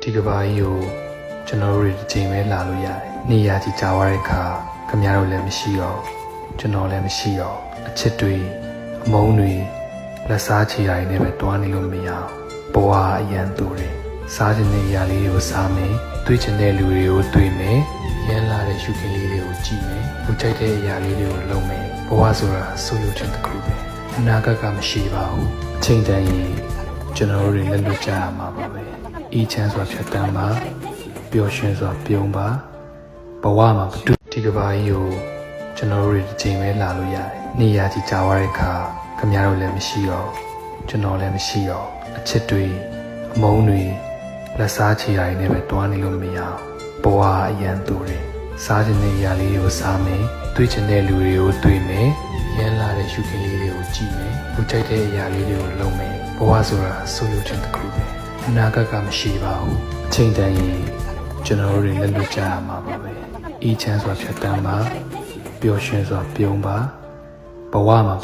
ဒီကဘာကြီးကိုကျွန်တော်တို့တွေတစ်ချိန်ပဲလာလို့ရတယ်။နေရာကြီးကြာသွားတဲ့အခါခင်ဗျားတို့လည်းမရှိတော့ကျွန်တော်လည်းမရှိတော့အချစ်တွေအမုန်းတွေလက်စားချီတိုင်းနဲ့ပဲတွားနေလို့မရအောင်ဘဝအရန်တူတယ်စားချင်တဲ့အရာလေးတွေကိုစားမယ်တွေ့ချင်တဲ့လူတွေကိုတွေ့မယ်ရမ်းလာတဲ့ရှုခင်းလေးတွေကိုကြည့်မယ်လူကြိုက်တဲ့အရာလေးတွေကိုလုပ်မယ်ဘဝဆိုတာဆိုလိုချင်တစ်ခုပဲအနာဂတ်ကမရှိပါဘူးအချိန်တန်ရင်ကျွန်တော်တို့တွေလက်လွတ်ကြရမှာပါပဲအေးချမ်းစွာဖြတ်တန်းပါပျော်ရွှင်စွာပြုံးပါဘဝမှာမတူဒီကဘာကြီးကိုကျွန်တော်တို့တွေတစ်ချိန်ပဲလာလို့ရတယ်နေရာကြီးကြာသွားတဲ့အခါခင်ဗျားတို့လည်းမရှိတော့ကျွန်တော်လည်းမရှိတော့အချစ်တွေအမုန်းတွေလက်စားချီတိုင်းနဲ့ပဲတွားနေလို့မရအောင်ဘဝအရန်တူတယ်စားချင်တဲ့အရာလေးတွေကိုစားမယ်တွေ့ချင်တဲ့လူတွေကိုတွေ့မယ်ရမ်းလာတဲ့ရှုခင်းလေးတွေကိုကြည့်မယ်လူကြိုက်တဲ့အရာလေးတွေကိုလုပ်မယ်ဘဝဆိုတာဆိုလိုချင်တစ်ခုပဲအနာဂတ်ကမရှိပါဘူးအချိန်တန်ရင်ကျွန်တော်တို့တွေလက်လွတ်ကြရမှာပါပဲအေးချမ်းစွာဖြတ်တန်းပါပျော်ရွှင်စွာပြုံးပါဘဝမှာ